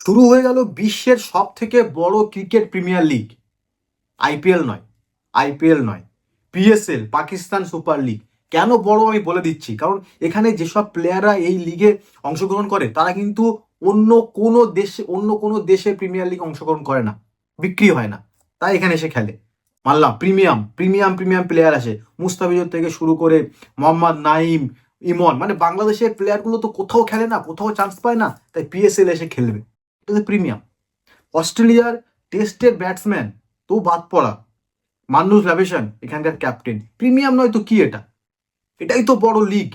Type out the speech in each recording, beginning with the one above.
শুরু হয়ে গেল বিশ্বের সব থেকে বড় ক্রিকেট প্রিমিয়ার লিগ। আইপিএল নয়, আইপিএল নয়, পিএসএল, পাকিস্তান সুপার লিগ। কেন বড় আমি বলে দিচ্ছি, কারণ এখানে যেসব প্লেয়াররা এই লিগে অংশগ্রহণ করে তারা কিন্তু অন্য কোনো দেশে প্রিমিয়ার লিগ অংশগ্রহণ করে না, বিক্রি হয় না, তাই এখানে এসে খেলে। মানলাম প্রিমিয়াম প্রিমিয়াম প্রিমিয়াম প্লেয়ার আসে, মুস্তাফিজুর থেকে শুরু করে মোহাম্মদ নাইম, ইমন, মানে বাংলাদেশের প্লেয়ারগুলো তো কোথাও খেলে না, কোথাও চান্স পায় না, তাই পিএসএল এসে খেলবে। এটা প্রিমিয়াম। অস্ট্রেলিয়ার টেস্টের ব্যাটসম্যান তো বাদ পড়া, মানুষ লাভেশন এখানকার ক্যাপ্টেন। প্রিমিয়াম নয় তো কি এটা? এটাই তো বড় লিগ।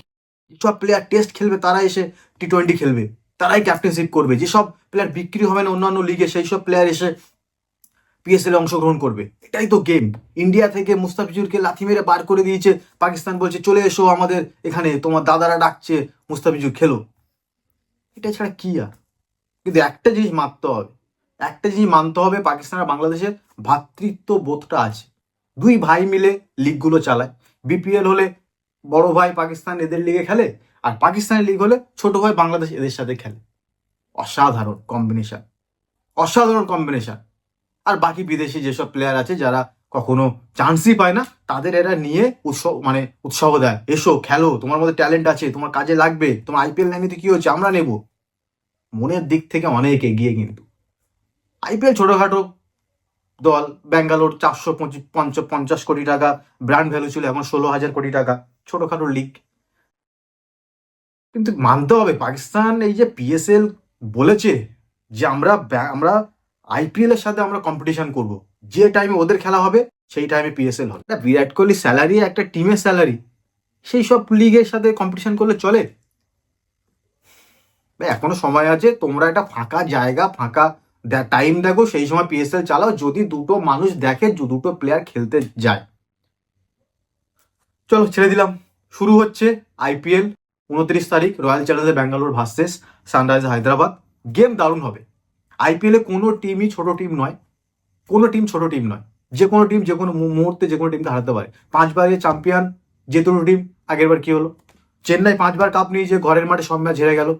যেসব প্লেয়ার টেস্ট খেলবে তারা এসে টি-20 খেলবে, তারাই ক্যাপ্টেনশিপ করবে। যেসব প্লেয়ার বিক্রি হবে না অন্যান্য লিগে, সেই সব প্লেয়ার এসে পিএসএল অংশগ্রহণ করবে। এটাই তো গেম। ইন্ডিয়া থেকে মুস্তাফিজুরকে লাথি মেরে বার করে দিয়েছে, পাকিস্তান বলছে চলে এসো আমাদের এখানে, তোমার দাদারা ডাকছে, মুস্তাফিজুর খেলো। এটা ছাড়া কি আর? কিন্তু একটা জিনিস মানতে হবে, পাকিস্তান আর বাংলাদেশের ভ্রাতৃত্ব বোধটা আছে। দুই ভাই মিলে লিগগুলো চালায়। বিপিএল হলে বড় ভাই পাকিস্তান এদের লিগে খেলে, আর পাকিস্তানের লিগ হলে ছোট ভাই বাংলাদেশ এদের সাথে খেলে। অসাধারণ কম্বিনেশন, অসাধারণ কম্বিনেশন। আর বাকি বিদেশি যেসব প্লেয়ার আছে যারা কখনো চান্সই পায় না, তাদের এরা নিয়ে উৎসাহ দেয়, এসো খেলো, তোমার মধ্যে ট্যালেন্ট আছে, তোমার কাজে লাগবে, তোমার আইপিএল নেয়নি তো কি হচ্ছে, আমরা নেব। মনের দিক থেকে অনেক এগিয়ে। কিন্তু আইপিএল ছোটখাটো দল, ব্যাঙ্গালোর 450 কোটি টাকা ব্র্যান্ড ভ্যালু ছিল, এখন 16,000 কোটি টাকা, ছোটখাটো লিগ। কিন্তু মানতে হবে পাকিস্তান এই যে পিএসএল বলেছে যে আমরা আইপিএল এর সাথে আমরা কম্পিটিশন করব, যে টাইমে ওদের খেলা হবে সেই টাইমে পিএসএল হবে। এটা বিরাট কোহলি স্যালারি, একটা টিমের স্যালারি, সেই সব লিগের সাথে কম্পিটিশন করলে চলে? এখনো সময় আছে, তোমরা একটা ফাঁকা জায়গা, ফাঁকা টাইম দেখো, সেই সময় পিএসএল চালাও। যদি দুটো মানুষ দেখে, দুটো প্লেয়ার খেলতে যায়, চলো ছেড়ে দিলাম। শুরু হচ্ছে আইপিএল 29 তারিখ, royal Challengers Bangalore versus Sunrisers Hyderabad. Game দারুণ হবে। আইপিএলে কোনো টিমই ছোট টিম নয়, কোনো টিম ছোট টিম নয়। যে কোনো টিম যে কোনো মুহূর্তে যে কোনো টিমকে হারাতে পারে। 5বারের চ্যাম্পিয়ন যে দুটো টিম, আগের বার কি হলো, চেন্নাই 5বার কাপ নিয়ে যে ঘরের মাঠে সব ম্যাচ হেরে গেল।